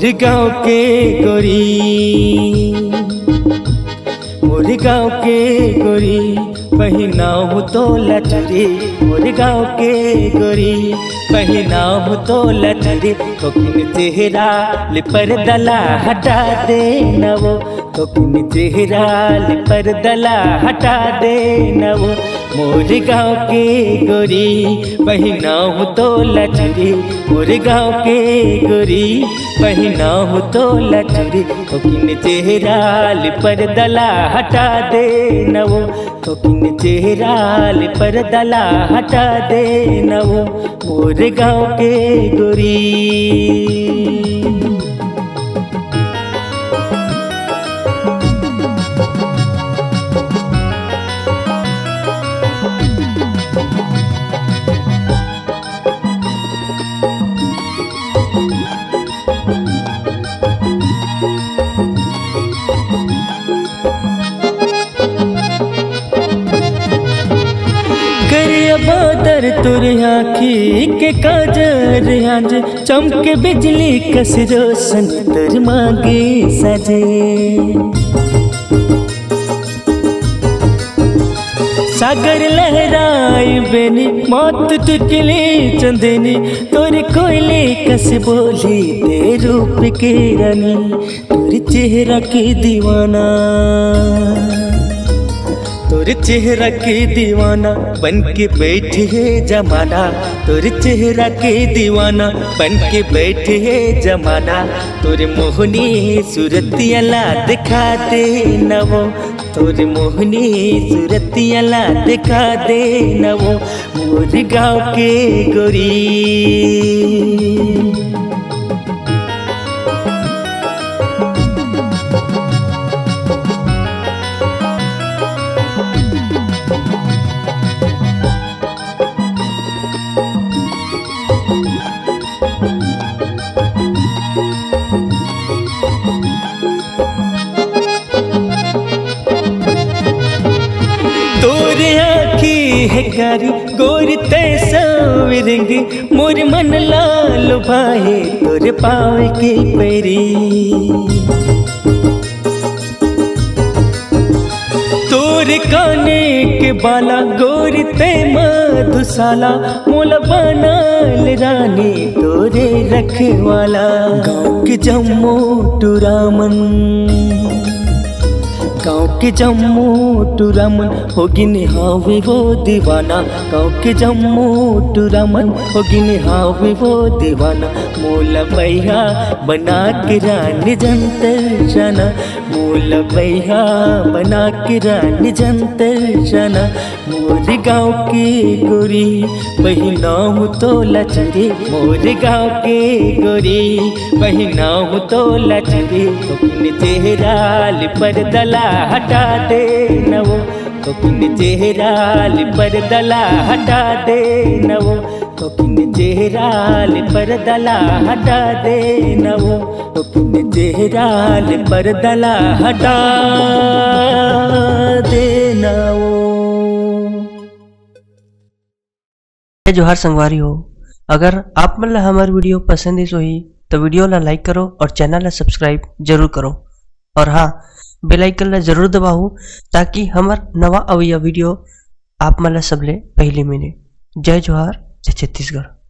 मोर गाँव के गोरी, मोर गाँव के गोरी पहनाऊ तो लचरी, मोर गाँव के गोरी पहनाऊ तो लचरी। कोकिन चेहरा लिपर दला हटा दे नवो, कोकिन चेहरा लिपर दला हटा दे नवो। मोर गाँव के गोरी पहनाऊ तो लचरी, मोर गाँव के गोरी पहनाऊ तो लचरी। कोकिन चेहरा लिपर दला हटा दे नवो, कोकिन चेहरा लिपर दला हटा दे नवो। मोर गाँव के गोरी। बादर तुर आँखी के काजर आज चमके बिजली कस रोशन तुर मांगे सजे। सागर लहराए बेनी मौत तुटली चंदनी, तोर कोयले कस बोली ते रूप के रानी। तोर चेहरा के दीवाना, तोर चेहरा के दीवाना बन के बैठे है जमाना, तोर चेहरा के दीवाना बन के बैठे है जमाना। तोर मोहनी सूरतियाला दिखा दे नवो, तोर मोहनी सूरतियाला दिखा दे नवो। मोर गाँव के गोरी। तोरे आँखी है कारी गोरी तैसा विरंगी, मोर मन लाल भाए तोरे पाँव के पैरी। तोरे काने के बाला गोरी ते मधुशाला, मोला बनाल रानी तोरे रखवाला। गाँव के जम्मू टूरामन, गाँव के जम्मू टूरामन होगी हावे वो दीवाना, गाँव के जम्मू टूरामन होगी हावे वो दीवाना। मोला भैया बना के रानी जंतर जाना, मोला भैया बना के रानी जंतर जाना। मोर गाँव के गोरी पहनाऊ तो लचरी, मोर गाँव के गोरी पहनाऊ तो लचरी। कोकिन चेहरा लिपर दला हटा दे नवो, कोकिन चेहरा लिपर दला हटा दे नवो, कोकिन चेहरा लिपर दला हटा दे नवो, कोकिन चेहरा लिपर दला हटा दे नवो। जोहार संगवारी हो, अगर आप मन ला हमार वीडियो पसंद है सोही तो वीडियो ला लाइक करो और चैनल ला सब्सक्राइब जरूर करो। और हाँ, बेल आइकन ला जरूर दबाओ ताकि हमार नवा अवैया वीडियो आप मन ला सबले पहले मिले। जय जोहार, जय छत्तीसगढ़।